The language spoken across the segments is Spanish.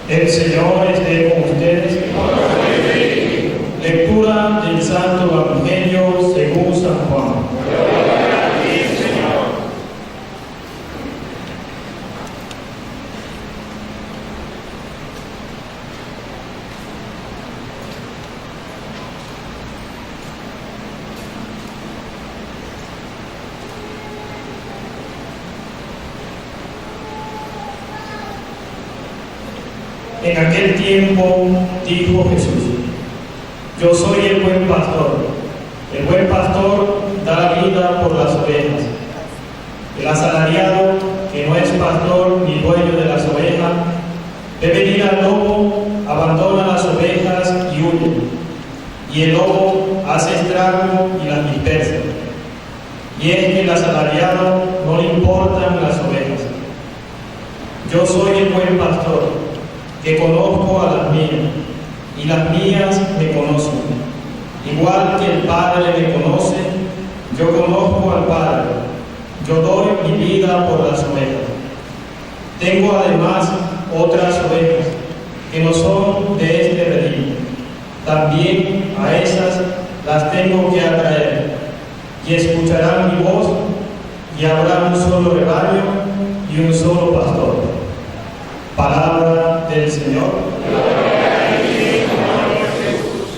El Señor esté con ustedes. Lectura del Santo Evangelio según San Juan. Gloria a ti, Señor. En aquel tiempo dijo Jesús: Yo soy el buen pastor. El buen pastor da la vida por las ovejas. El asalariado, que no es pastor ni dueño de las ovejas, ve venir al lobo, abandona las ovejas y huye. Y el lobo hace estrago y las dispersa. Y es que el asalariado no le importan las ovejas. Yo soy el buen pastor, que conozco a las mías, y las mías me conocen. Igual que el Padre me conoce, yo conozco al Padre. Yo doy mi vida por las ovejas. Tengo además otras ovejas, que no son de este redil. También a esas las tengo que atraer, y escucharán mi voz, y habrá un solo rebaño y un solo pastor. Palabra del Señor. Gloria a ti, Señor Jesús.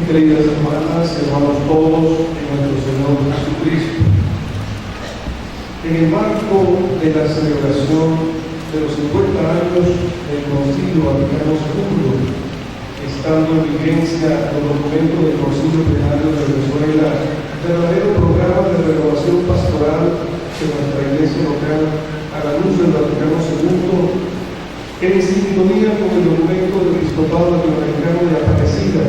Queridas hermanas y hermanos todos en nuestro Señor Jesucristo, en el marco de la celebración de los 50 años del Concilio Vaticano II, estando en vigencia los documentos del Concilio Plenario de Venezuela, verdadero programa de renovación pastoral de nuestra Iglesia local a la luz del Vaticano II, en sintonía con el documento del Episcopado Latinoamericano de Aparecida,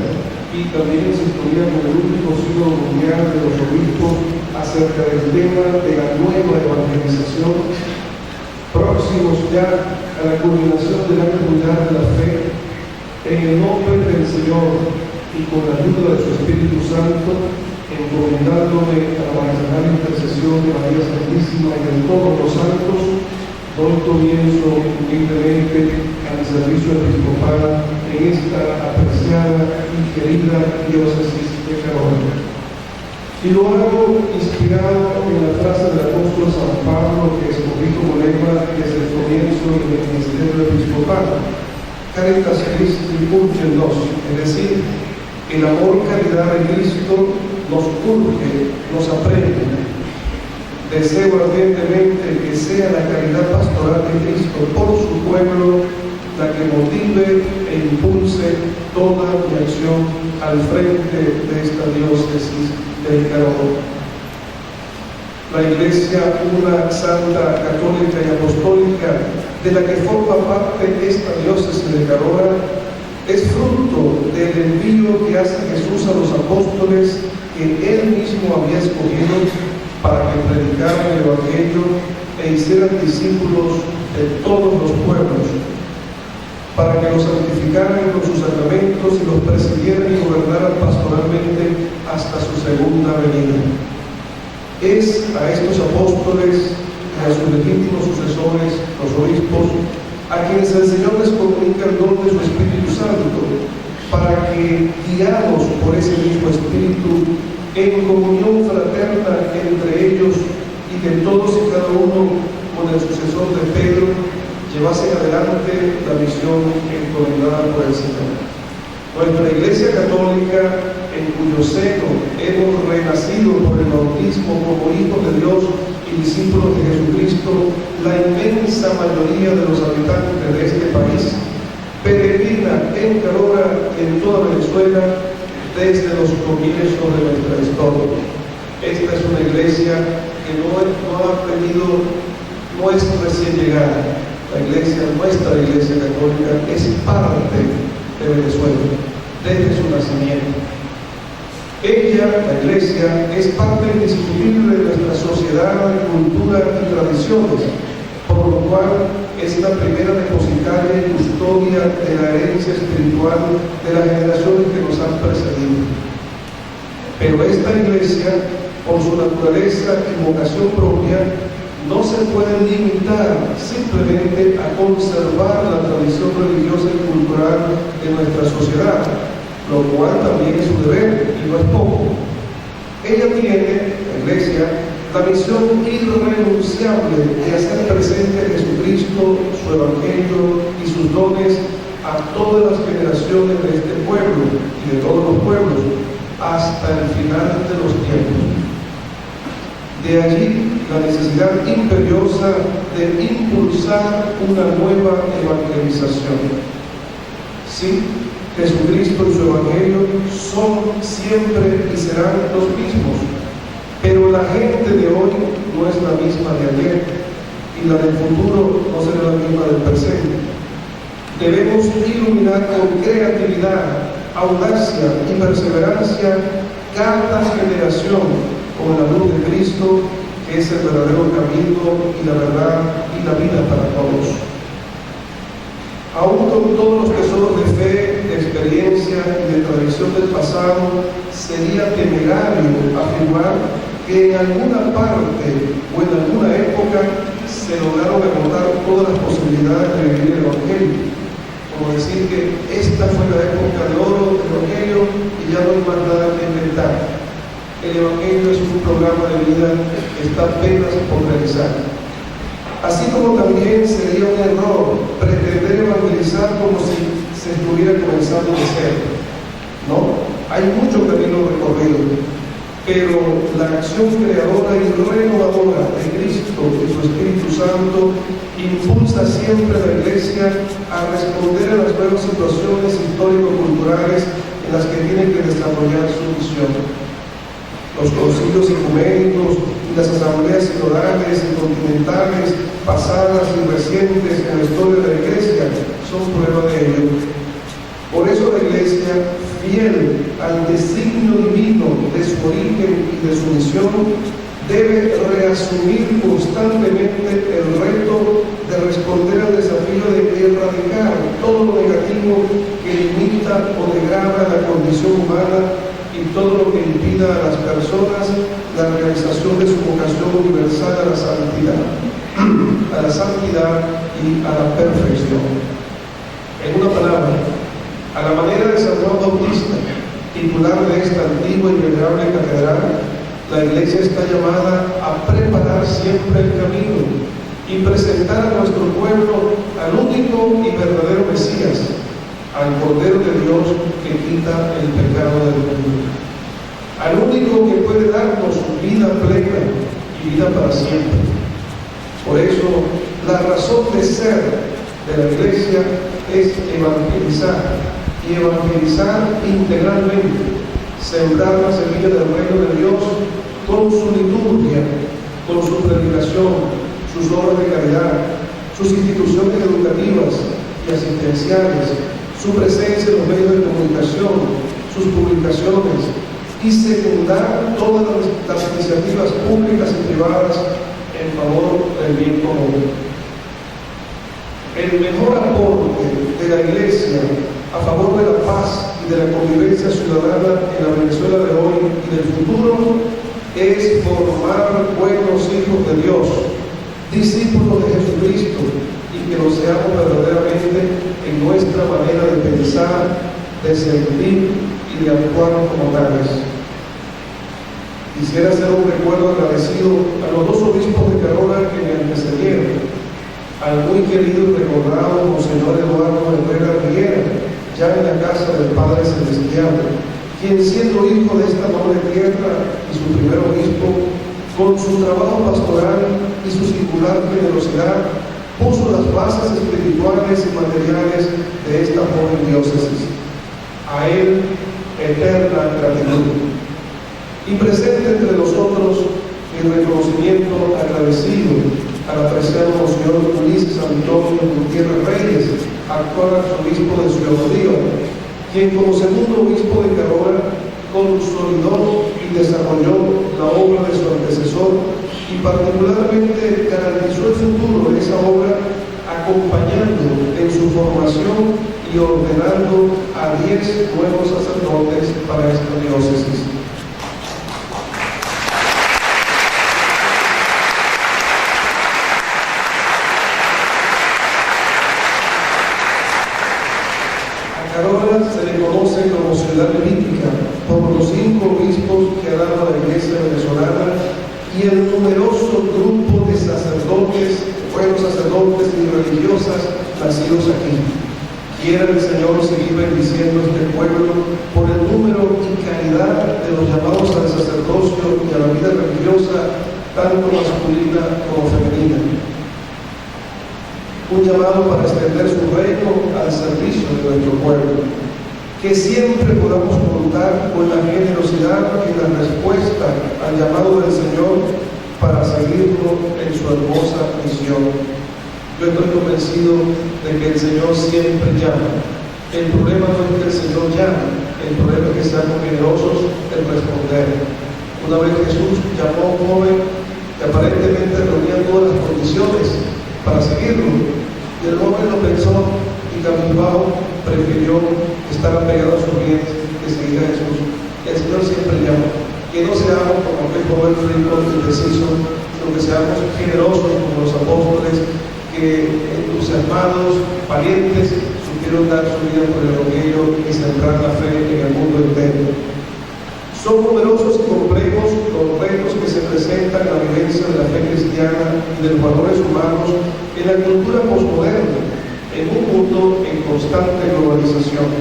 y también en sintonía con el último sínodo mundial de los obispos acerca del tema de la nueva evangelización, próximos ya a la culminación del acto mundial de la fe, en el nombre del Señor y con la ayuda de su Espíritu Santo, encomendándome a la maternal intercesión de María Santísima y de todos los santos, doy comienzo humildemente al servicio episcopal en esta apreciada y querida diócesis de Carolina. Y lo hago inspirado en la frase del apóstol San Pablo que escogí como lema desde el comienzo del ministerio episcopal: Caritas Christi urge nos, es decir, el amor caridad de Cristo nos urge, nos apremia. Deseo ardientemente que sea la caridad pastoral de Cristo por su pueblo la que motive e impulse toda mi acción al frente de esta diócesis del Carolina. La Iglesia, una santa, católica y apostólica, de la que forma parte esta diócesis de Carolina, es fruto del envío que hace Jesús a los apóstoles que Él mismo había escogido para que predicaran el Evangelio e hicieran discípulos de todos los pueblos, para que los santificaran con sus sacramentos y los presidieran y gobernaran pastoralmente hasta su segunda venida. Es a estos apóstoles y a sus legítimos sucesores, los obispos, a quienes el Señor les comunica el don de su Espíritu Santo, para que, guiados por ese mismo Espíritu, en comunión fraterna entre ellos y que todos y cada uno con el sucesor de Pedro, llevasen adelante la misión encomendada por el Señor. Nuestra Iglesia Católica, en cuyo seno hemos renacido por el bautismo como hijos de Dios y discípulos de Jesucristo, la inmensa mayoría de los habitantes de este país, peregrina en Carora y en toda Venezuela desde los comienzos de nuestra historia. Esta es una iglesia que no ha venido, no es recién llegada. Nuestra iglesia católica es parte de Venezuela desde su nacimiento. Ella, la iglesia, es parte indiscutible de nuestra sociedad, cultura y tradiciones, por lo cual es la primera depositaria y custodia de la herencia espiritual de las generaciones que nos han precedido. Pero esta iglesia, por su naturaleza y vocación propia, no se puede limitar simplemente a conservar la tradición religiosa y cultural de nuestra sociedad, lo cual también es su deber y no es poco. Ella tiene, la iglesia, la misión irrenunciable de hacer presente a Jesucristo, su evangelio y sus dones a todas las generaciones de este pueblo y de todos los pueblos hasta el final de los tiempos. De allí la necesidad imperiosa de impulsar una nueva evangelización. Sí, Jesucristo y su evangelio son siempre y serán los mismos, pero la gente de hoy no es la misma de ayer y la del futuro no será la misma del presente. Debemos iluminar con creatividad, audacia y perseverancia cada generación con la luz de Cristo, que es el verdadero camino y la verdad y la vida para todos. Aún con todos los tesoros de fe, de experiencia y de tradición del pasado, sería temerario afirmar que en alguna parte o en alguna época se lograron agotar todas las posibilidades de vivir el Evangelio. Como decir que esta fue la época de oro del Evangelio y ya no hay más nada que inventar. El Evangelio es un programa de vida que está apenas por realizar. Así como también sería un error pretender evangelizar como si se estuviera comenzando de cero. No, hay mucho camino recorrido, pero la acción creadora y renovadora de Cristo y su Espíritu Santo impulsa siempre a la Iglesia a responder a las nuevas situaciones histórico-culturales en las que tiene que desarrollar su misión. Los concilios ecuménicos y las asambleas sinodales y continentales pasadas y recientes en la historia de la Iglesia son prueba de ello. Por eso la Iglesia, fiel al designio divino de su origen y de su misión, debe reasumir constantemente el reto de responder al desafío de erradicar todo lo negativo que limita o degrada la condición humana y todo lo que impida a las personas la realización de su vocación universal a la santidad y a la perfección. En una palabra, a la manera de San Juan Bautista, titular de esta antigua y venerable catedral, la Iglesia está llamada a preparar siempre el camino y presentar a nuestro pueblo al único y verdadero Mesías, al Cordero de Dios que quita el pecado del mundo, al único que puede darnos vida plena y vida para siempre. Por eso, la razón de ser de la Iglesia es evangelizar, y evangelizar integralmente, sembrar la semilla del reino de Dios con su liturgia, con su predicación, sus obras de caridad, sus instituciones educativas y asistenciales, su presencia en los medios de comunicación, sus publicaciones, y secundar todas las iniciativas públicas y privadas en favor del bien común. El mejor aporte de la Iglesia a favor de la paz y de la convivencia ciudadana en la Venezuela de hoy y del futuro es formar buenos hijos de Dios, discípulos de Jesucristo, y que lo seamos verdaderamente en nuestra manera de pensar, de sentir y de actuar como tales. Quisiera hacer un recuerdo agradecido a los dos obispos de Carora que me quien siendo hijo de esta noble tierra y su primer obispo, con su trabajo pastoral y su singular generosidad, puso las bases espirituales y materiales de esta joven diócesis. A él, eterna gratitud. Y presente entre nosotros el reconocimiento agradecido al apreciado Monseñor Ulises Antonio Gutiérrez Reyes, actual arzobispo de Ciudad Bolívar, quien como segundo obispo de Carola consolidó y desarrolló la obra de su antecesor y particularmente garantizó el futuro de esa obra, acompañando en su formación y ordenando a 10 nuevos sacerdotes para esta diócesis. Carola se le conoce como ciudad mítica por los 5 obispos que ha dado la Iglesia venezolana y el numeroso grupo de sacerdotes, buenos sacerdotes y religiosas nacidos aquí. Quiera el Señor seguir bendiciendo este pueblo por el número y calidad de los llamados al sacerdocio y a la vida religiosa, tanto masculina como femenina. Un llamado para extender su reino al servicio de nuestro pueblo. Que siempre podamos contar con la generosidad y la respuesta al llamado del Señor para seguirlo en su hermosa misión. Yo estoy convencido de que el Señor siempre llama. El problema no es que el Señor llame, el problema es que seamos generosos en responder. Una vez Jesús llamó a un joven que aparentemente reunía todas las condiciones para seguirlo, y el joven lo pensó y cabizbajo prefirió estar apegado a sus pies que seguir a Jesús. El Señor siempre llama. Que no seamos como aquel joven rico y indeciso, sino que seamos generosos como los apóstoles, que entusiasmados, valientes, supieron dar su vida por el Evangelio y sembrar la fe en el mundo entero. Son numerosos y complejos los retos que se presentan en la vivencia de la fe cristiana y de los valores humanos en la cultura posmoderna, en un mundo en constante globalización.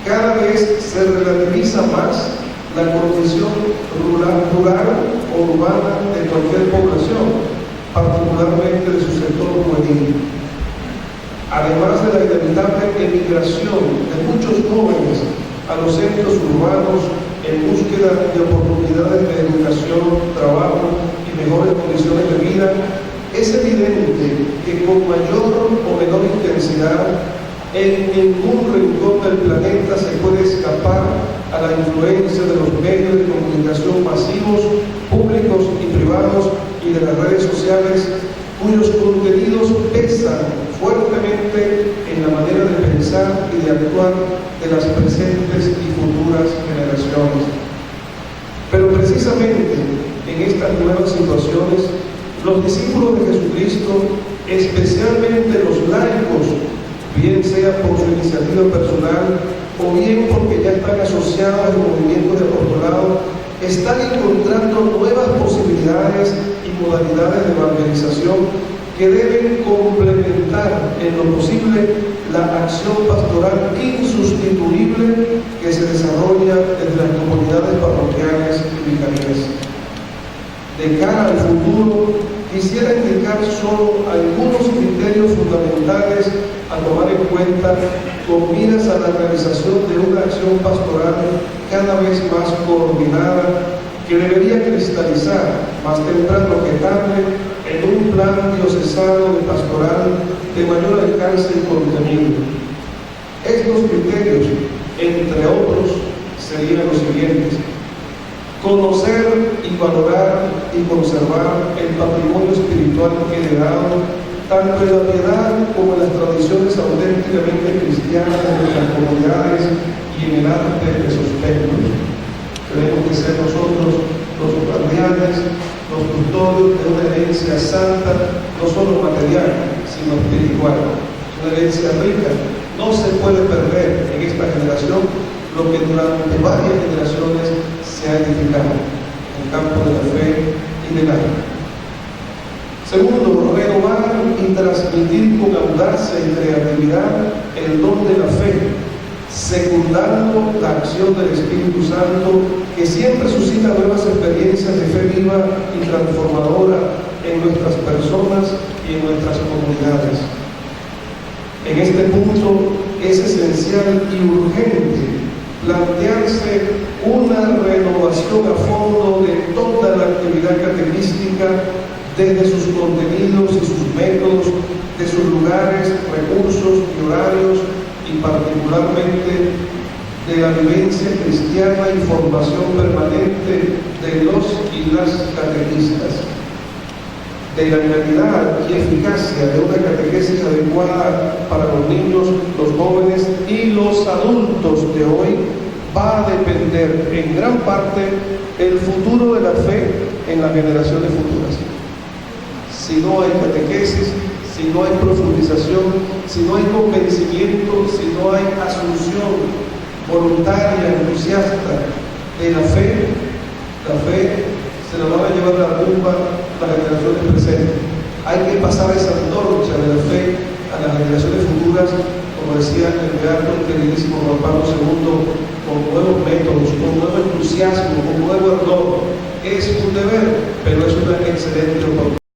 Cada vez se relativiza más la condición rural o urbana de cualquier población, particularmente de su sector juvenil. Además de la inevitable emigración de muchos jóvenes a los centros urbanos en búsqueda de oportunidades de educación, trabajo y mejores condiciones de vida, es evidente que con mayor o menor intensidad en ningún rincón del planeta se puede escapar a la influencia de los medios de comunicación masivos, públicos y privados y de las redes sociales, cuyos contenidos pesan fuertemente en la manera de pensar y de actuar de las presentes y futuras generaciones. Pero precisamente en estas nuevas situaciones, los discípulos de Jesucristo, especialmente los laicos, bien sea por su iniciativa personal o bien porque ya están asociados al movimiento de apostolado, están encontrando nuevas posibilidades y modalidades de evangelización que deben complementar en lo posible la acción pastoral insustituible que se desarrolla desde las comunidades parroquiales y vicarías. De cara al futuro, quisiera indicar solo algunos criterios fundamentales a tomar en cuenta con miras a la realización de una acción pastoral cada vez más coordinada que debería cristalizar más temprano que tarde en un plan diocesano de pastoral de mayor alcance y contenido. Estos criterios, entre otros, serían los siguientes: conocer y valorar y conservar el patrimonio espiritual heredado tanto en la piedad como en las tradiciones auténticamente cristianas de nuestras comunidades y en el arte de sus templos. Tenemos que ser nosotros los guardianes, los custodios de una herencia santa, no solo material, sino espiritual. Una herencia rica. No se puede perder en esta generación lo que durante varias generaciones se ha edificado en el campo de la fe y del arte. Segundo, renovar y transmitir con audacia y creatividad el don de la fe, secundando la acción del Espíritu Santo, que siempre suscita nuevas experiencias de fe viva y transformadora en nuestras personas y en nuestras comunidades. En este punto es esencial y urgente plantearse una renovación a fondo de toda la actividad catequística, desde sus contenidos y sus métodos, de sus lugares, recursos y horarios, y particularmente de la vivencia cristiana y formación permanente de los y las catequistas, de la realidad y eficacia de una catequesis adecuada para los niños, los jóvenes y los adultos de hoy, va a depender en gran parte el futuro de la fe en las generaciones futuras. Si no hay catequesis, si no hay profundización, si no hay convencimiento, si no hay asunción voluntaria, entusiasta de la fe se la van a llevar a la tumba las generaciones presentes. Hay que pasar esa antorcha de la fe a las generaciones futuras, como decía el beato queridísimo Juan Pablo II, con nuevos métodos, con nuevo entusiasmo, con nuevo ardor. Es un deber, pero es una excelente oportunidad.